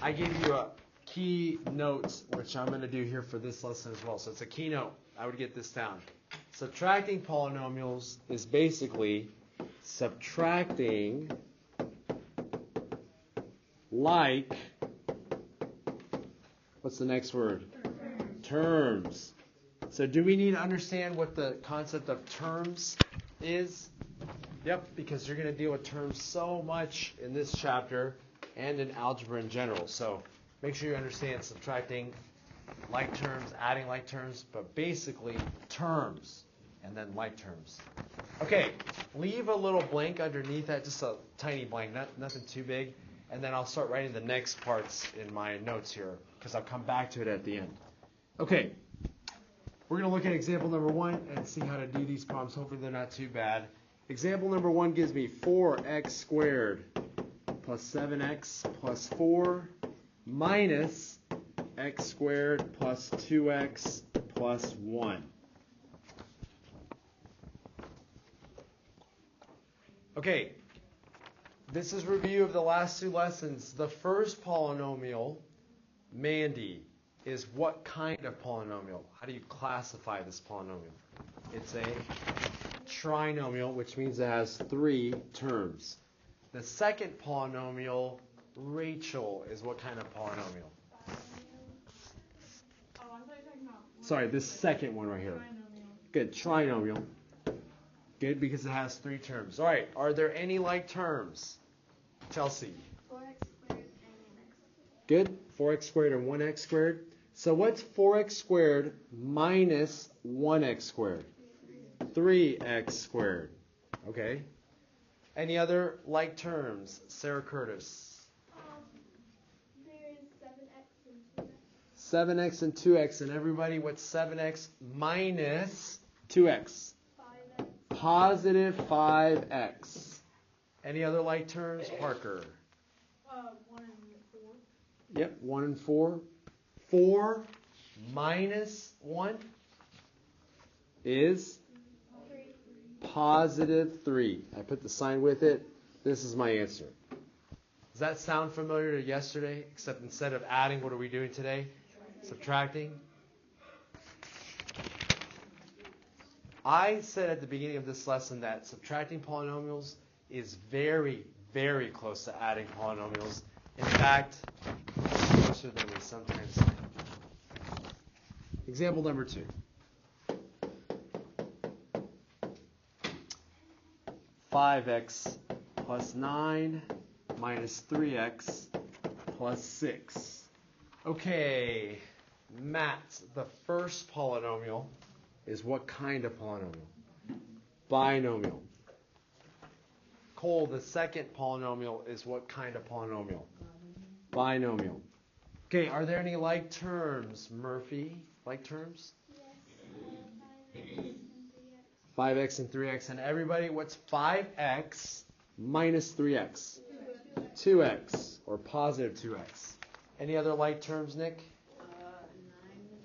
I gave you a key notes, which I'm going to do here for this lesson as well. So it's a keynote. I would get this down. Subtracting polynomials is basically subtracting like, what's the next word? Terms. So do we need to understand what the concept of terms is? Yep, because you're going to deal with terms so much in this chapter and in algebra in general. So make sure you understand subtracting like terms, adding like terms, but basically terms and then like terms. Okay, leave a little blank underneath that, just a tiny blank, nothing too big, and then I'll start writing the next parts in my notes here because I'll come back to it at the end. Okay, we're going to look at example number 1 and see how to do these problems. Hopefully they're not too bad. Example number 1 gives me 4x squared plus 7x plus 4 minus x squared plus 2x plus 1. Okay, this is review of the last 2 lessons. The first polynomial, Mandy, is what kind of polynomial? How do you classify this polynomial? It's a trinomial, which means it has 3 terms. The second polynomial, Rachel, is what kind of polynomial? Sorry, this second one right here. Good, trinomial. Good, because it has 3 terms. All right, are there any like terms? Chelsea. 4x squared and 1x. Good, 4x squared and 1x squared. So what's 4x squared minus 1x squared? 3x squared. Okay. Any other like terms? Sarah Curtis. There is 7x and 2x. 7x and 2x. And everybody, what's 7x minus 2x? 5x. Positive 5x. Any other like terms? Parker. 1 and 4. Yep, 1 and 4. 4 minus 1 is 3. positive 3. I put the sign with it. This is my answer. Does that sound familiar to yesterday? Except instead of adding, what are we doing today? Subtracting. I said at the beginning of this lesson that subtracting polynomials is very, very close to adding polynomials. In fact, closer than we sometimes think. Example number 2. 5x plus 9 minus 3x plus 6. Okay, Matt, the first polynomial is what kind of polynomial? Binomial. Cole, the second polynomial is what kind of polynomial? Binomial. Okay, are there any like terms? Murphy, like terms? Yes. 5x and 3x. And everybody, what's 5x minus 3x? 2x, or positive 2x. Any other like terms, Nick? 9,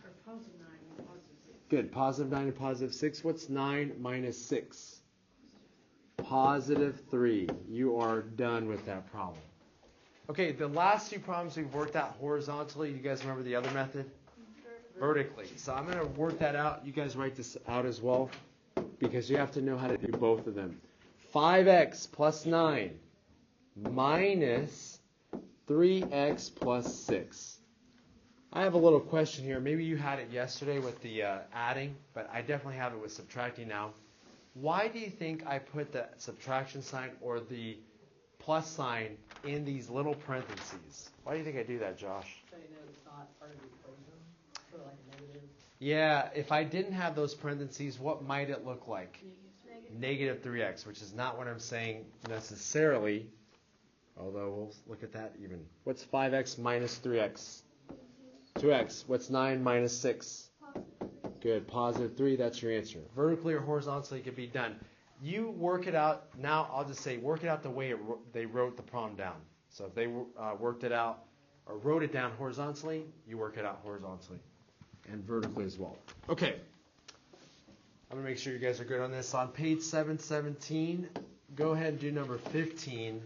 or positive 9 and positive 6. Good, positive 9 and positive 6. What's 9 minus 6? Positive 3. You are done with that problem. Okay, the last 2 problems we've worked out horizontally. You guys remember the other method? Vertically. So I'm going to work that out. You guys write this out as well, because you have to know how to do both of them. 5x plus 9 minus 3x plus 6. I have a little question here. Maybe you had it yesterday with the adding, but I definitely have it with subtracting now. Why do you think I put the subtraction sign or the plus sign in these little parentheses? Why do you think I do that, Josh? So you know it's not part of the equation. Put like a negative. Yeah, if I didn't have those parentheses, what might it look like? Negative. Negative 3x, which is not what I'm saying necessarily, although we'll look at that even. What's 5x minus 3x? 2x. What's 9 minus 6? Good, positive 3, that's your answer. Vertically or horizontally, it can be done. You work it out. Now I'll just say work it out the way they wrote the problem down. So if they worked it out or wrote it down horizontally, you work it out horizontally and vertically as well. Okay. I'm going to make sure you guys are good on this. On page 717, go ahead and do number 15.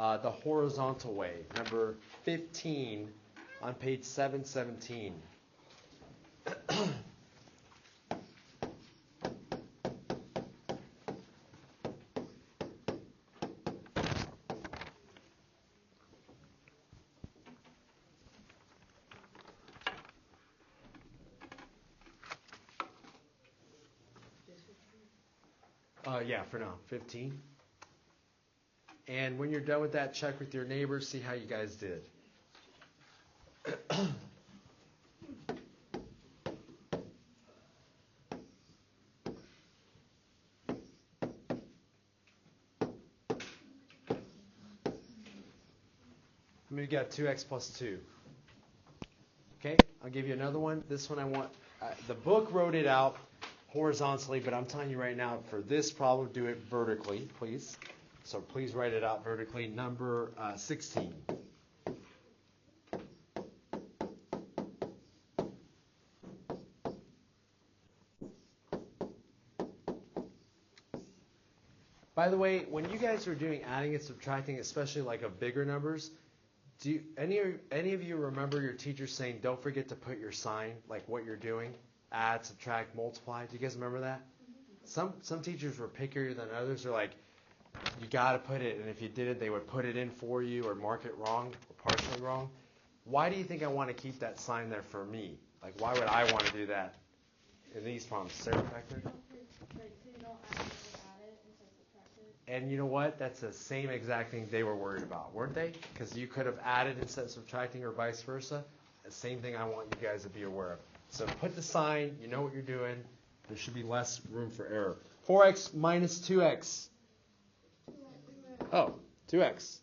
the horizontal way, number 15 on page 717. Yeah, for now, 15. And when you're done with that, check with your neighbors, see how you guys did. We got 2x plus 2. Okay, I'll give you another one. This one I want, the book wrote it out horizontally, but I'm telling you right now, for this problem, do it vertically, please. So please write it out vertically. Number 16. By the way, when you guys are doing adding and subtracting, especially like of bigger numbers, do any of you remember your teacher saying, don't forget to put your sign, like what you're doing? Add, subtract, multiply. Do you guys remember that? Some teachers were pickier than others. They're like, you got to put it, and if you didn't, they would put it in for you or mark it wrong or partially wrong. Why do you think I want to keep that sign there for me? Like, why would I want to do that in these problems? Sarah, back there? And you know what? That's the same exact thing they were worried about, weren't they? Because you could have added instead of subtracting or vice versa. The same thing I want you guys to be aware of. So put the sign. You know what you're doing. There should be less room for error. 4x minus 2x. Oh, 2x.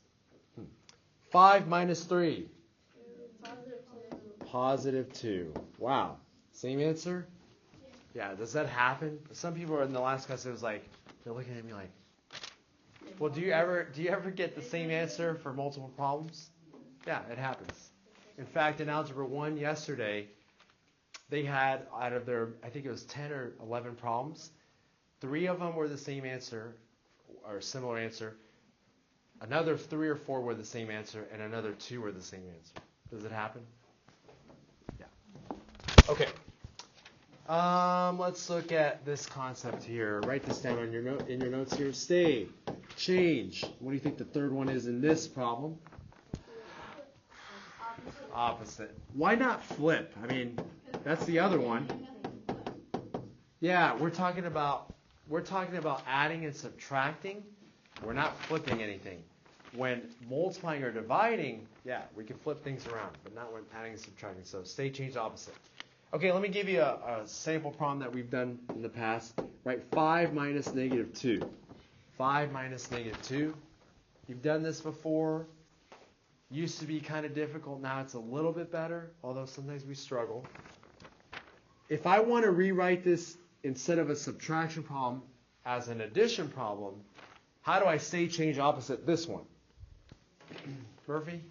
5 minus 3. Positive 2. Wow. Same answer? Yeah, does that happen? Some people in the last class, it was like, they're looking at me like, well, do you ever get the same answer for multiple problems? Yeah, it happens. In fact, in Algebra 1 yesterday, they had, out of their, I think it was 10 or 11 problems, 3 of them were the same answer, or similar answer. Another 3 or 4 were the same answer, and another 2 were the same answer. Does it happen? Yeah. Okay. Let's look at this concept here. Write this down on in your notes here. Stay, change. What do you think the third one is in this problem? Opposite. Why not flip? I mean, that's the other one. Yeah, we're talking about adding and subtracting. We're not flipping anything. When multiplying or dividing, yeah, we can flip things around, but not when adding and subtracting. So stay, change, opposite. Okay, let me give you a sample problem that we've done in the past. Write 5 minus negative 2. 5 minus negative 2. You've done this before. Used to be kind of difficult. Now it's a little bit better, although sometimes we struggle. If I want to rewrite this instead of a subtraction problem as an addition problem, how do I stay, change, opposite this one? Murphy?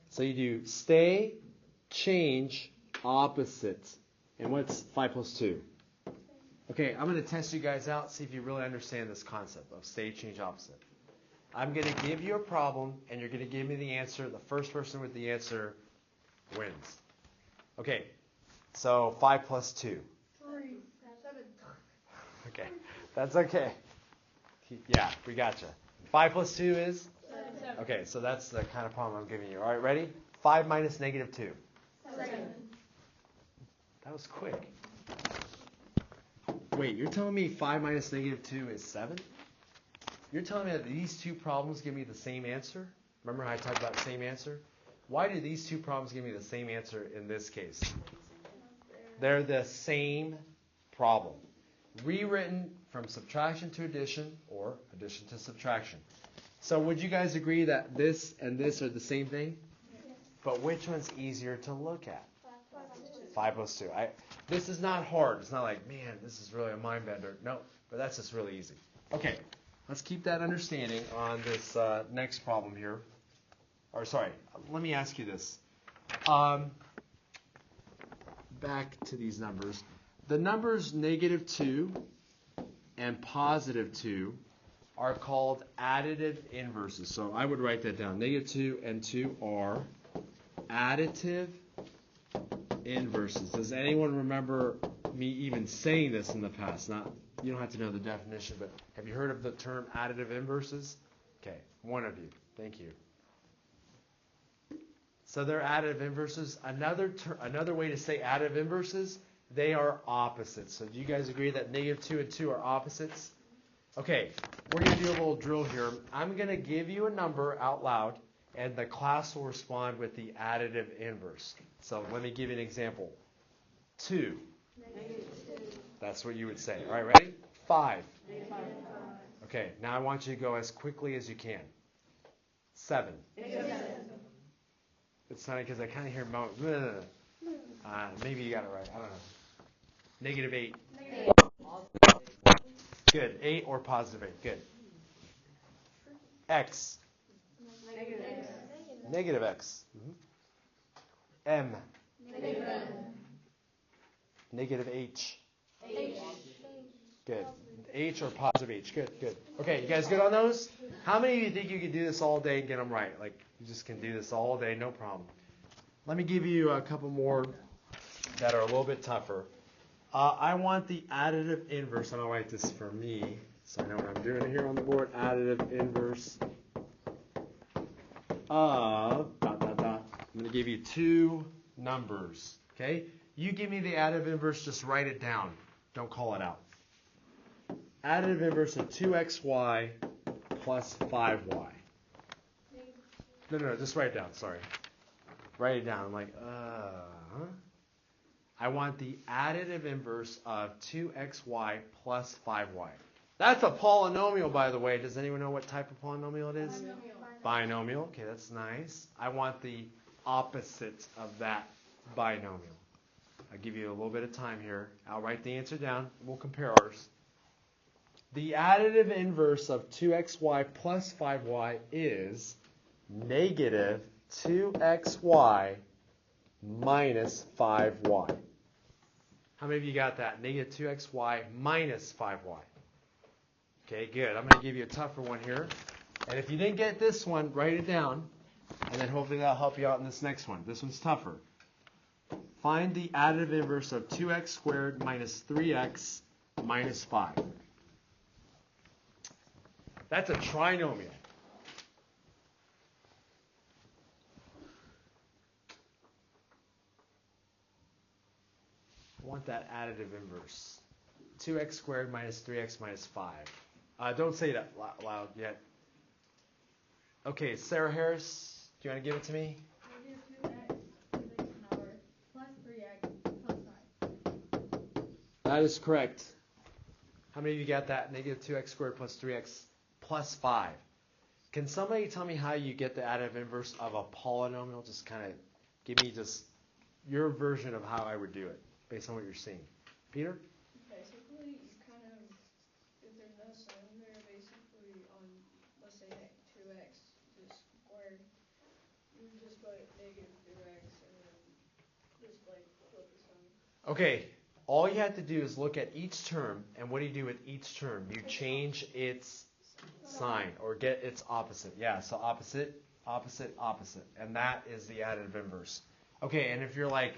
So you do stay, change, opposite. And what's 5 plus 2? Okay, I'm going to test you guys out, see if you really understand this concept of stay, change, opposite. I'm going to give you a problem, and you're going to give me the answer. The first person with the answer wins. Okay, so 5 plus 2. 3. 7. Okay, that's okay. Yeah, we gotcha. 5 plus 2 is? 7. Okay, so that's the kind of problem I'm giving you. All right, ready? 5 minus negative 2. 7. That was quick. Wait, you're telling me 5 minus negative 2 is 7? You're telling me that these two problems give me the same answer? Remember how I talked about same answer? Why do these two problems give me the same answer in this case? They're the same problem. Rewritten from subtraction to addition or addition to subtraction. So would you guys agree that this and this are the same thing? Yes. But which one's easier to look at? 5 plus 2. This is not hard. It's not like, man, this is really a mind bender. No, but that's just really easy. Okay, let's keep that understanding on this next problem here. Or sorry, let me ask you this. Back to these numbers. The numbers negative 2 and positive 2 are called additive inverses. So I would write that down. Negative 2 and 2 are additive inverses. Does anyone remember me even saying this in the past? You don't have to know the definition, but have you heard of the term additive inverses? Okay, one of you. Thank you. So they're additive inverses. Another way to say additive inverses, they are opposites. So do you guys agree that negative 2 and 2 are opposites? Okay, we're going to do a little drill here. I'm going to give you a number out loud, and the class will respond with the additive inverse. So let me give you an example. 2. That's what you would say. All right, ready? 5. Okay, now I want you to go as quickly as you can. 7. It's funny because I kind of hear maybe you got it right. I don't know. Negative 8. Good. 8 or positive 8. Good. X. Negative X. M. Negative H. Good. H or positive H. Good, good. Okay, you guys good on those? How many of you think you can do this all day and get them right? Like, you just can do this all day, no problem. Let me give you a couple more that are a little bit tougher. I want the additive inverse, and I'll write this for me, so I know what I'm doing here on the board. Additive inverse of ... I'm going to give you 2 numbers, okay? You give me the additive inverse, just write it down. Don't call it out. Additive inverse of 2xy plus 5y. No, just write it down, sorry. Write it down. I'm like, I want the additive inverse of 2xy plus 5y. That's a polynomial, by the way. Does anyone know what type of polynomial it is? Binomial. Okay, that's nice. I want the opposite of that binomial. I'll give you a little bit of time here. I'll write the answer down. We'll compare ours. The additive inverse of 2xy plus 5y is negative 2xy minus 5y. How many of you got that? Negative 2xy minus 5y. Okay, good. I'm going to give you a tougher one here. And if you didn't get this one, write it down. And then hopefully that'll help you out in this next one. This one's tougher. Find the additive inverse of 2x squared minus 3x minus 5. That's a trinomial. I want that additive inverse. 2x squared minus 3x minus 5. Don't say that loud yet. Okay, Sarah Harris, do you want to give it to me? Negative 2x plus 3x plus 5. That is correct. How many of you got that? Negative 2x squared plus 3x plus 5. Can somebody tell me how you get the additive inverse of a polynomial? Just kind of give me just your version of how I would do it based on what you're seeing. Peter? Basically, you kind of, if there's no sign there, basically on, let's say 2x just squared, you would just put negative 2x and then just like flip the sign. Okay, all you have to do is look at each term, and what do you do with each term? You change its sign or get its opposite. Yeah, so opposite, opposite, opposite. And that is the additive inverse. Okay, and if you're like,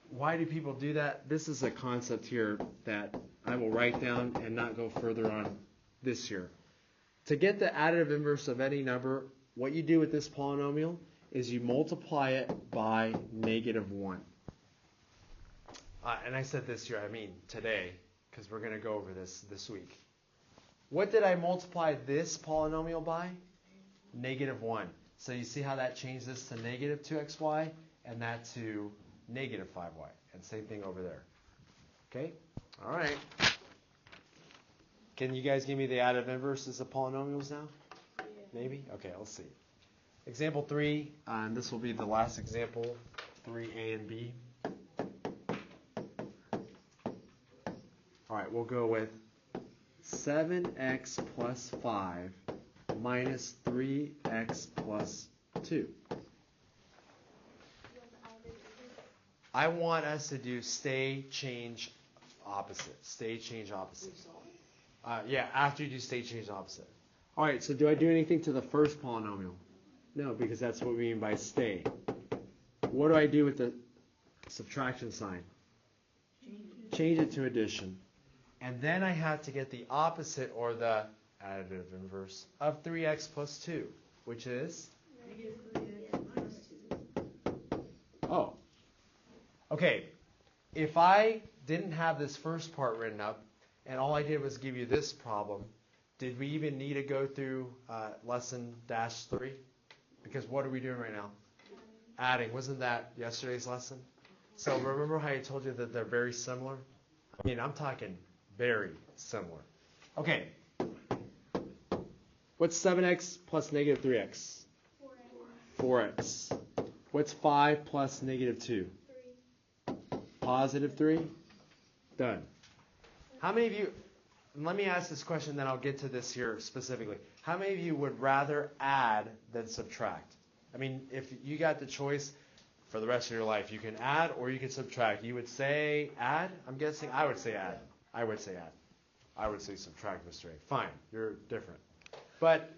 why do people do that? This is a concept here that I will write down and not go further on this year. To get the additive inverse of any number, what you do with this polynomial is you multiply it by negative 1. And I said this year, I mean today, because we're going to go over this week. What did I multiply this polynomial by? Negative 1. So you see how that changed this to negative 2xy and that to negative 5y. And same thing over there. Okay? All right. Can you guys give me the additive inverses of polynomials now? Yeah. Maybe? Okay, let's see. Example 3, and this will be the last example, 3a and b. All right, we'll go with 7x plus 5 minus 3x plus 2. I want us to do stay, change, opposite. Stay, change, opposite. Yeah, after you do state change opposite. All right, so do I do anything to the first polynomial? No, because that's what we mean by stay. What do I do with the subtraction sign? Change it to addition. And then I have to get the opposite, or the additive inverse, of 3x plus 2, which is? Negative 3x minus 2. Oh. Okay. If I didn't have this first part written up, and all I did was give you this problem, did we even need to go through lesson -3? Because what are we doing right now? Adding. Wasn't that yesterday's lesson? So remember how I told you that they're very similar? I mean, I'm talking very similar. Okay. What's 7x plus negative 3x? 4x. What's 5 plus negative 2? 3. Positive 3? Done. How many of you, let me ask this question, then I'll get to this here specifically. How many of you would rather add than subtract? I mean, if you got the choice for the rest of your life, you can add or you can subtract. You would say add? I'm guessing I would say add. I would say add. I would say subtract, Mr. A. Fine, you're different. But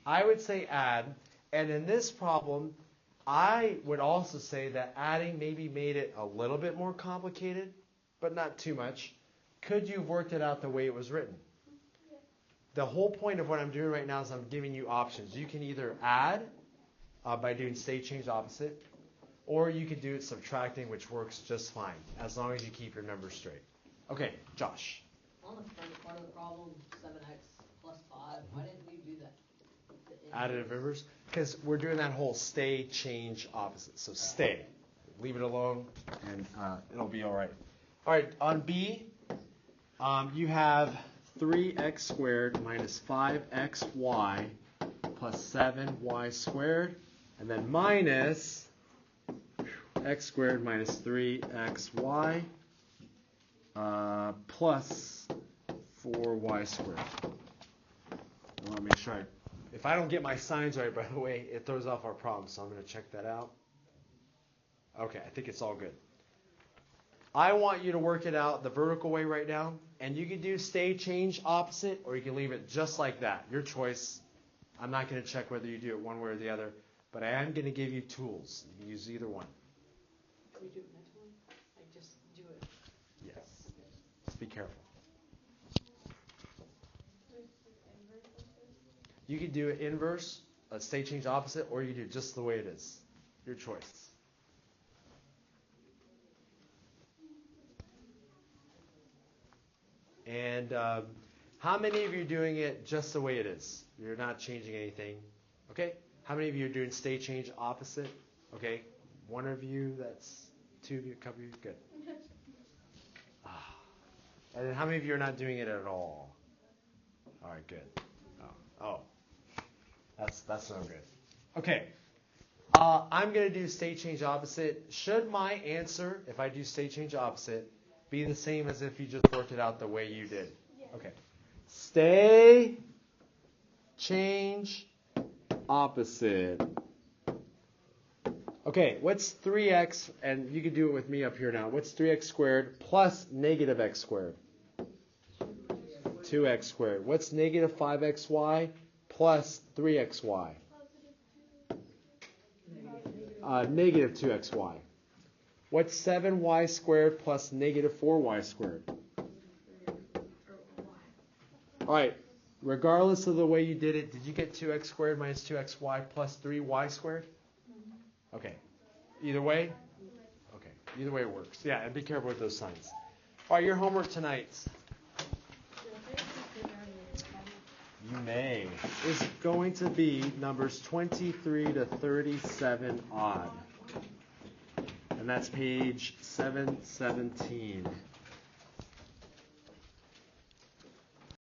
I would say add, and in this problem, I would also say that adding maybe made it a little bit more complicated, but not too much. Could you have worked it out the way it was written? The whole point of what I'm doing right now is I'm giving you options. You can either add by doing state change opposite, or you could do it subtracting, which works just fine, as long as you keep your numbers straight. Okay, Josh. On the first part of the problem, 7x plus 5, why didn't we do that? Additive inverse? Because we're doing that whole stay, change, opposite. So stay. Leave it alone, and it'll be all right. All right, on B, you have 3x squared minus 5xy plus 7y squared, and then minus x squared minus 3xy plus 4y squared. I want to make sure if I don't get my signs right, by the way, it throws off our problem, so I'm going to check that out. Okay, I think it's all good. I want you to work it out the vertical way right now, and you can do stay, change, opposite, or you can leave it just like that. Your choice. I'm not going to check whether you do it one way or the other, but I am going to give you tools. You can use either one. Can we do it next one? Like, just do it. Yes. Just be careful. You can do it inverse, a stay, change, opposite, or you can do it just the way it is. Your choice. And how many of you are doing it just the way it is? You're not changing anything. Okay? How many of you are doing stay, change, opposite? Okay? One of you, that's 2 of you, a couple of you, good. And then how many of you are not doing it at all? All right, good. Oh. That's no good. Okay. I'm going to do state change opposite. Should my answer, if I do state change opposite, be the same as if you just worked it out the way you did? Yes. Okay. Stay, change, opposite. Okay, what's 3x, and you can do it with me up here now. What's 3x squared plus negative x squared? 2x squared. What's negative 5xy plus 3xy? Negative 2xy. What's 7y squared plus negative 4y squared? All right, regardless of the way you did it, did you get 2x squared minus 2xy plus 3y squared? Okay. Either way? Okay. Either way it works. Yeah, and be careful with those signs. All right, your homework tonight. You may. Is going to be numbers 23 to 37 odd. And that's page 717.